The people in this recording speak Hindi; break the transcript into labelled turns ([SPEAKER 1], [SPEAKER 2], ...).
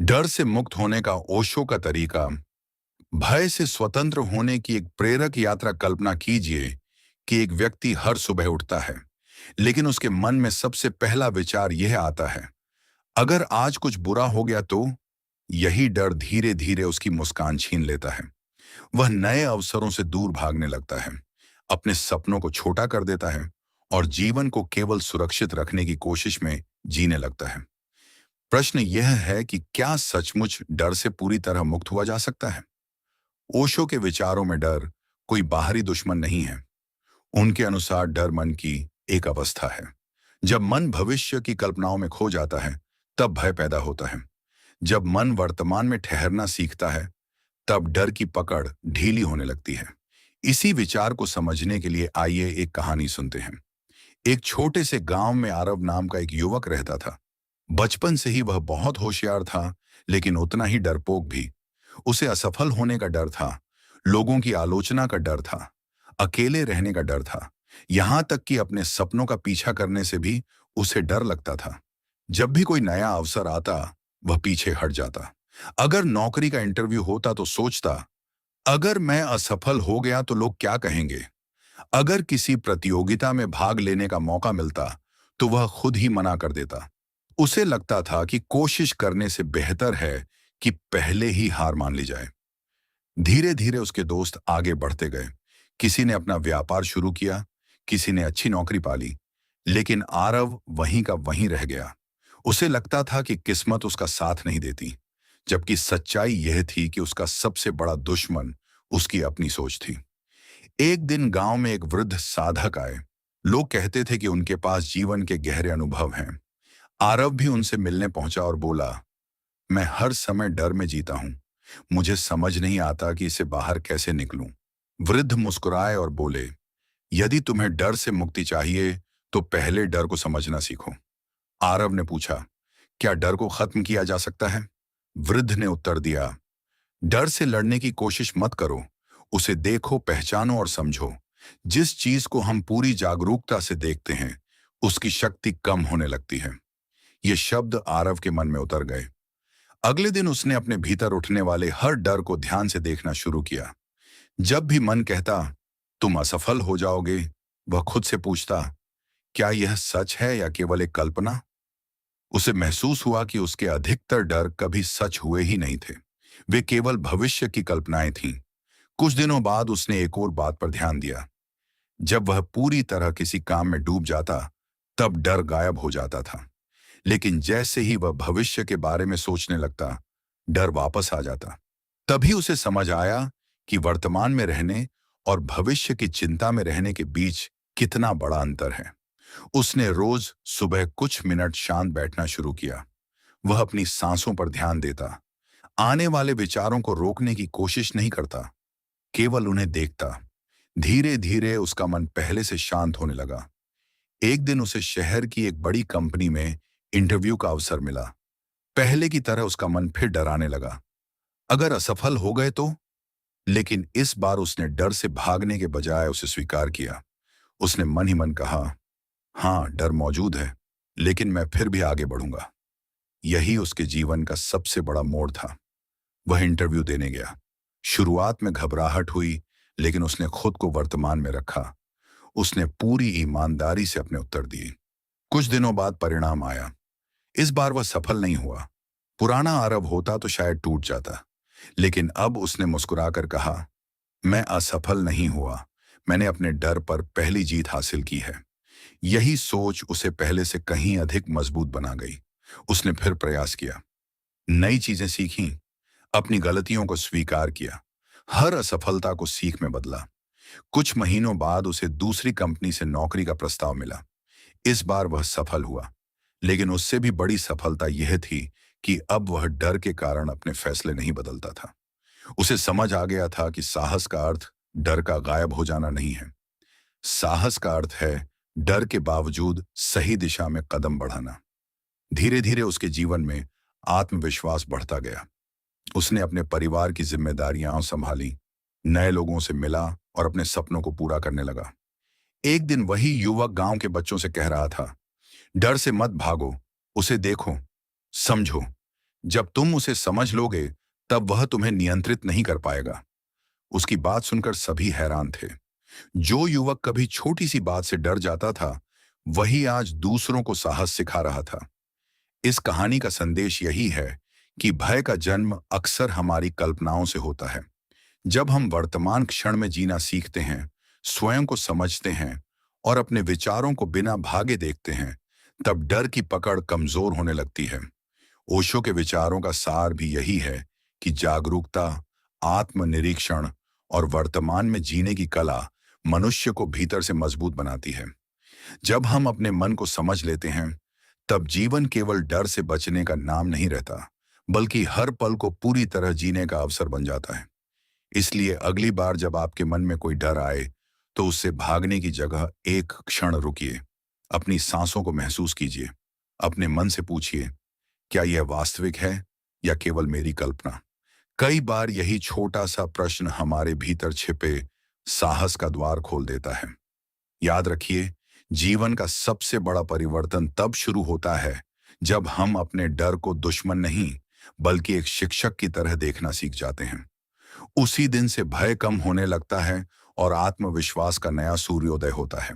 [SPEAKER 1] डर से मुक्त होने का ओशो का तरीका। भय से स्वतंत्र होने की एक प्रेरक यात्रा कल्पना कीजिए कि एक व्यक्ति हर सुबह उठता है, लेकिन उसके मन में सबसे पहला विचार यह आता है, अगर आज कुछ बुरा हो गया तो। यही डर धीरे धीरे उसकी मुस्कान छीन लेता है। वह नए अवसरों से दूर भागने लगता है, अपने सपनों को छोटा कर देता है और जीवन को केवल सुरक्षित रखने की कोशिश में जीने लगता है। प्रश्न यह है कि क्या सचमुच डर से पूरी तरह मुक्त हुआ जा सकता है? ओशो के विचारों में डर कोई बाहरी दुश्मन नहीं है। उनके अनुसार डर मन की एक अवस्था है। जब मन भविष्य की कल्पनाओं में खो जाता है, तब भय पैदा होता है। जब मन वर्तमान में ठहरना सीखता है, तब डर की पकड़ ढीली होने लगती है। इसी विचार को समझने के लिए आइए एक कहानी सुनते हैं। एक छोटे से गांव में आरव नाम का एक युवक रहता था। बचपन से ही वह बहुत होशियार था, लेकिन उतना ही डरपोक भी। उसे असफल होने का डर था, लोगों की आलोचना का डर था, अकेले रहने का डर था, यहां तक कि अपने सपनों का पीछा करने से भी उसे डर लगता था। जब भी कोई नया अवसर आता, वह पीछे हट जाता। अगर नौकरी का इंटरव्यू होता तो सोचता, अगर मैं असफल हो गया तो लोग क्या कहेंगे। अगर किसी प्रतियोगिता में भाग लेने का मौका मिलता, तो वह खुद ही मना कर देता। उसे लगता था कि कोशिश करने से बेहतर है कि पहले ही हार मान ली जाए। धीरे धीरे उसके दोस्त आगे बढ़ते गए। किसी ने अपना व्यापार शुरू किया, किसी ने अच्छी नौकरी पाली, लेकिन आरव वहीं का वहीं रह गया। उसे लगता था कि किस्मत उसका साथ नहीं देती, जबकि सच्चाई यह थी कि उसका सबसे बड़ा दुश्मन उसकी अपनी सोच थी। एक दिन गांव में एक वृद्ध साधक आए। लोग कहते थे कि उनके पास जीवन के गहरे अनुभव हैं। आरव भी उनसे मिलने पहुंचा और बोला, मैं हर समय डर में जीता हूं। मुझे समझ नहीं आता कि इसे बाहर कैसे निकलूं। वृद्ध मुस्कुराए और बोले, यदि तुम्हें डर से मुक्ति चाहिए, तो पहले डर को समझना सीखो। आरव ने पूछा, क्या डर को खत्म किया जा सकता है? वृद्ध ने उत्तर दिया, डर से लड़ने की कोशिश मत करो। उसे देखो, पहचानो और समझो। जिस चीज को हम पूरी जागरूकता से देखते हैं, उसकी शक्ति कम होने लगती है। ये शब्द आरव के मन में उतर गए। अगले दिन उसने अपने भीतर उठने वाले हर डर को ध्यान से देखना शुरू किया। जब भी मन कहता, तुम असफल हो जाओगे, वह खुद से पूछता, क्या यह सच है या केवल एक कल्पना? उसे महसूस हुआ कि उसके अधिकतर डर कभी सच हुए ही नहीं थे। वे केवल भविष्य की कल्पनाएं थीं। कुछ दिनों बाद उसने एक और बात पर ध्यान दिया। जब वह पूरी तरह किसी काम में डूब जाता, तब डर गायब हो जाता था। लेकिन जैसे ही वह भविष्य के बारे में सोचने लगता, डर वापस आ जाता। तभी उसे समझ आया कि वर्तमान में रहने और भविष्य की चिंता में रहने के बीच कितना बड़ा अंतर है। उसने रोज सुबह कुछ मिनट शांत बैठना शुरू किया। वह अपनी सांसों पर ध्यान देता, आने वाले विचारों को रोकने की कोशिश नहीं करता, केवल उन्हें देखता। धीरे धीरे उसका मन पहले से शांत होने लगा। एक दिन उसे शहर की एक बड़ी कंपनी में इंटरव्यू का अवसर मिला। पहले की तरह उसका मन फिर डराने लगा। अगर असफल हो गए तो? लेकिन इस बार उसने डर से भागने के बजाय उसे स्वीकार किया। उसने मन ही मन कहा, हाँ, डर मौजूद है, लेकिन मैं फिर भी आगे बढ़ूंगा। यही उसके जीवन का सबसे बड़ा मोड़ था। वह इंटरव्यू देने गया। शुरुआत में घबराहट हुई, लेकिन उसने खुद को वर्तमान में रखा। उसने पूरी ईमानदारी से अपने उत्तर दिए। कुछ दिनों बाद परिणाम आया। इस बार वह सफल नहीं हुआ। पुराना आरव होता तो शायद टूट जाता, लेकिन अब उसने मुस्कुराकर कहा, मैं असफल नहीं हुआ, मैंने अपने डर पर पहली जीत हासिल की है। यही सोच उसे पहले से कहीं अधिक मजबूत बना गई। उसने फिर प्रयास किया, नई चीजें सीखीं, अपनी गलतियों को स्वीकार किया, हर असफलता को सीख में बदला। कुछ महीनों बाद उसे दूसरी कंपनी से नौकरी का प्रस्ताव मिला। इस बार वह सफल हुआ, लेकिन उससे भी बड़ी सफलता यह थी कि अब वह डर के कारण अपने फैसले नहीं बदलता था। उसे समझ आ गया था कि साहस का अर्थ डर का गायब हो जाना नहीं है। साहस का अर्थ है डर के बावजूद सही दिशा में कदम बढ़ाना। धीरे धीरे उसके जीवन में आत्मविश्वास बढ़ता गया। उसने अपने परिवार की जिम्मेदारियां संभाली, नए लोगों से मिला और अपने सपनों को पूरा करने लगा। एक दिन वही युवक गांव के बच्चों से कह रहा था, डर से मत भागो, उसे देखो, समझो। जब तुम उसे समझ लोगे, तब वह तुम्हें नियंत्रित नहीं कर पाएगा। उसकी बात सुनकर सभी हैरान थे। जो युवक कभी छोटी सी बात से डर जाता था, वही आज दूसरों को साहस सिखा रहा था। इस कहानी का संदेश यही है कि भय का जन्म अक्सर हमारी कल्पनाओं से होता है। जब हम वर्तमान क्षण में जीना सीखते हैं, स्वयं को समझते हैं और अपने विचारों को बिना भागे देखते हैं, तब डर की पकड़ कमजोर होने लगती है। ओशो के विचारों का सार भी यही है कि जागरूकता, आत्मनिरीक्षण और वर्तमान में जीने की कला मनुष्य को भीतर से मजबूत बनाती है। जब हम अपने मन को समझ लेते हैं, तब जीवन केवल डर से बचने का नाम नहीं रहता, बल्कि हर पल को पूरी तरह जीने का अवसर बन जाता है। इसलिए अगली बार जब आपके मन में कोई डर आए, तो उससे भागने की जगह एक क्षण रुकिए, अपनी सांसों को महसूस कीजिए, अपने मन से पूछिए, क्या यह वास्तविक है या केवल मेरी कल्पना? कई बार यही छोटा सा प्रश्न हमारे भीतर छिपे साहस का द्वार खोल देता है। याद रखिए, जीवन का सबसे बड़ा परिवर्तन तब शुरू होता है जब हम अपने डर को दुश्मन नहीं, बल्कि एक शिक्षक की तरह देखना सीख जाते हैं। उसी दिन से भय कम होने लगता है और आत्मविश्वास का नया सूर्योदय होता है।